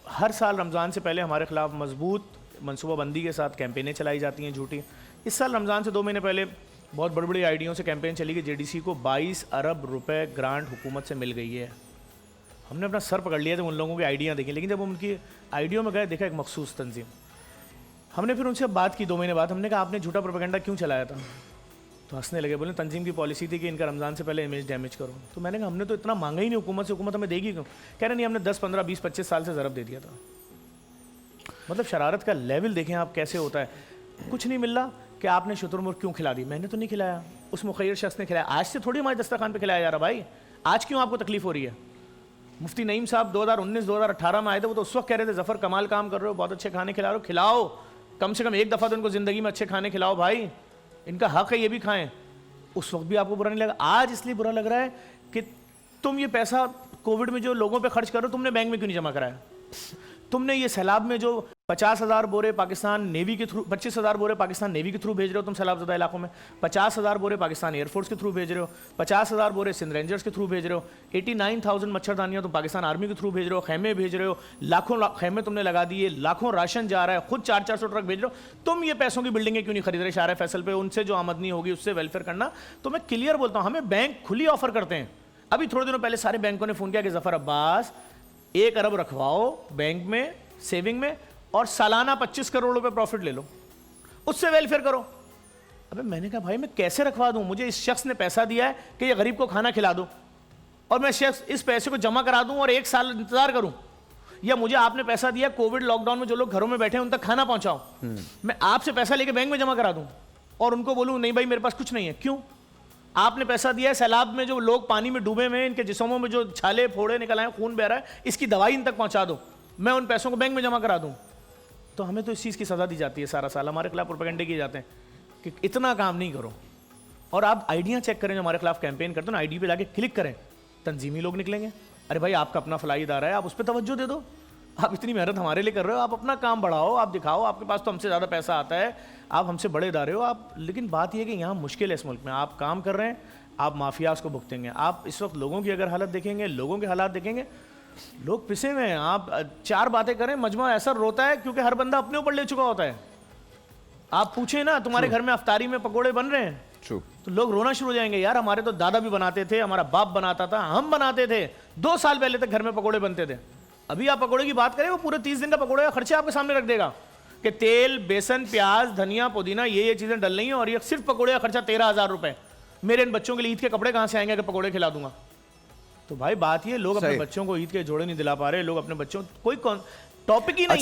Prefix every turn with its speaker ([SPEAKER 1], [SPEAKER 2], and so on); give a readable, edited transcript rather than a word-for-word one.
[SPEAKER 1] हर साल रमज़ान से पहले हमारे खिलाफ मजबूत मनसूबाबंदी के साथ कैंपेनें चलाई जाती हैं झूठी। इस साल रमज़ान से 2 महीने पहले बहुत बड़ी बड़ी आईडियों से कैंपेन चली कि जेडीसी को 22 अरब रुपए ग्रांट हुकूमत से मिल गई है। हमने अपना सर पकड़ लिया जब उन लोगों की आइडियाँ देखी, लेकिन जब उनकी आइडियों में गए देखा एक मखसूस तंजीम। हमने फिर उनसे बात की 2 महीने बाद, हमने कहा आपने झूठा प्रोपेगेंडा क्यों चलाया था? तो हंसने लगे, बोले तंजीम की पॉलिसी थी कि इनका रमज़ान से पहले इमेज डैमेज करो। तो मैंने कहा हमने तो इतना मांगा ही नहीं हुकूमत से, हुकूमत हमें देगी क्यों? कह रहे नहीं, हमने 10, 15, 20, 25 साल से ज़रब दे दिया था। मतलब शरारत का लेवल देखें आप कैसे होता है। कुछ नहीं मिल रहा कि आपने शुतुरमुर्ग क्यों खिला दी? मैंने तो नहीं खिलाया, उस मुखैर शख्स ने खिलाया। आज से थोड़ी हमारे दस्तरखान पे खिलाया जा रहा भाई, आज क्यों आपको तकलीफ हो रही है? मुफ्ती नईम साहब 2019-2018 में आए थे, वो तो उस वक्त कह रहे थे जफ़र कमाल काम कर रहे हो, बहुत अच्छे खाने खिला रहे हो, खिलाओ कम से कम एक दफ़ा तो इनको ज़िंदगी में अच्छे खाने खिलाओ भाई, इनका हक है ये भी खाएं। उस वक्त भी आपको बुरा नहीं लगा। आज इसलिए बुरा लग रहा है कि तुम ये पैसा कोविड में जो लोगों पे खर्च कर रहे हो, तुमने बैंक में क्यों नहीं जमा कराया? तुमने ये सैलाब में जो 50,000 बोरे पाकिस्तान नेवी के थ्रू, 25,000 बोरे पाकिस्तान नेवी के थ्रू भेज रहे हो तुम सैलाबज़दा इलाकों में, 50,000 बोरे पाकिस्तान एयरफोर्स के थ्रू भेज रहे हो, 50,000 बोरे सिंध रेंजर्स के थ्रू भेज रहे हो, 89,000 मच्छरदानियाँ तुम पाकिस्तान आर्मी के थ्रू भेज रहे हो, खैमे भेज रहे हो, लाखों खैमे तुमने लगा दिए, लाखों राशन जा रहा है, खुद 400-400 ट्रक भेज रहे हो। तुम ये पैसों की बिल्डिंगें क्यों नहीं खरीद रहे शार फैसल पे? उनसे जो आमदनी होगी उससे वेलफेयर करना। तो मैं क्लियर बोलता हूँ, हमें बैंक खुली ऑफर करते हैं। अभी थोड़े दिनों पहले सारे बैंकों ने फ़ोन किया कि ज़फ़र अब्बास 1 अरब रखवाओ बैंक में, सेविंग में, और सालाना 25 करोड़ रुपए प्रॉफिट ले लो, उससे वेलफेयर करो। अबे मैंने कहा भाई मैं कैसे रखवा दूं? मुझे इस शख्स ने पैसा दिया है कि ये गरीब को खाना खिला दो, और मैं शख्स इस पैसे को जमा करा दूं और 1 साल इंतजार करूं? या मुझे आपने पैसा दिया कोविड लॉकडाउन में जो लोग घरों में बैठे हैं उन तक खाना पहुंचाओ, मैं आपसे पैसा लेके बैंक में जमा करा दूं और उनको बोलूं नहीं भाई मेरे पास कुछ नहीं है? क्यों? आपने पैसा दिया है सैलाब में जो लोग पानी में डूबे हुए हैं, इनके जिस्मों में जो छाले फोड़े निकल आए, खून बह रहा है, इसकी दवाई इन तक पहुंचा दो, मैं उन पैसों को बैंक में जमा करा दूं। तो हमें तो इस चीज़ की सज़ा दी जाती है सारा साल, हमारे खिलाफ प्रोपेगेंडे किए जाते हैं कि इतना काम नहीं करो। और आप आइडिया चेक करें जो हमारे खिलाफ कैंपेन करते हो ना, आईडी पे जाके क्लिक करें, तंजीमी लोग निकलेंगे। अरे भाई आपका अपना फलाई इदारा है, आप उस पर तवज्जो दे दो। आप इतनी मेहनत हमारे लिए कर रहे हो, आप अपना काम बढ़ाओ, आप दिखाओ, आपके पास तो हमसे ज़्यादा पैसा आता है, आप हमसे बड़े इदारे हो आप। लेकिन बात यह है कि यहाँ मुश्किल है इस मुल्क में, आप काम कर रहे हैं, आप माफियाज को भुगतेंगे। आप इस वक्त लोगों की अगर हालत देखेंगे, लोगों के हालात देखेंगे, लोग पिसे हुए हैं। आप 4 बातें करें, मजमा ऐसा रोता है क्योंकि हर बंदा अपने ऊपर ले चुका होता है। आप पूछे ना तुम्हारे घर में अफ्तारी में पकोड़े बन रहे हैं, तो लोग रोना शुरू हो जाएंगे, यार हमारे तो दादा भी बनाते थे, हमारा बाप बनाता था, हम बनाते थे, 2 साल पहले तक घर में पकोड़े बनते थे। अभी आप पकोड़े की बात करें, वो पूरे 30 दिन का पकोड़े का खर्चा आपके सामने रख देगा कि तेल, बेसन, प्याज, धनिया, पुदीना, ये चीजें डल रही हैं, और ये सिर्फ पकोड़े का खर्चा 13,000 रुपए। मेरे इन बच्चों के लिए ईद के कपड़े कहां से आएंगे अगर पकोड़े खिला दूंगा? तो भाई बात ये, लोग अपने बच्चों को ईद के जोड़े नहीं दिला पा रहे, लोग अपने बच्चों, कोई टॉपिक ही नहीं है।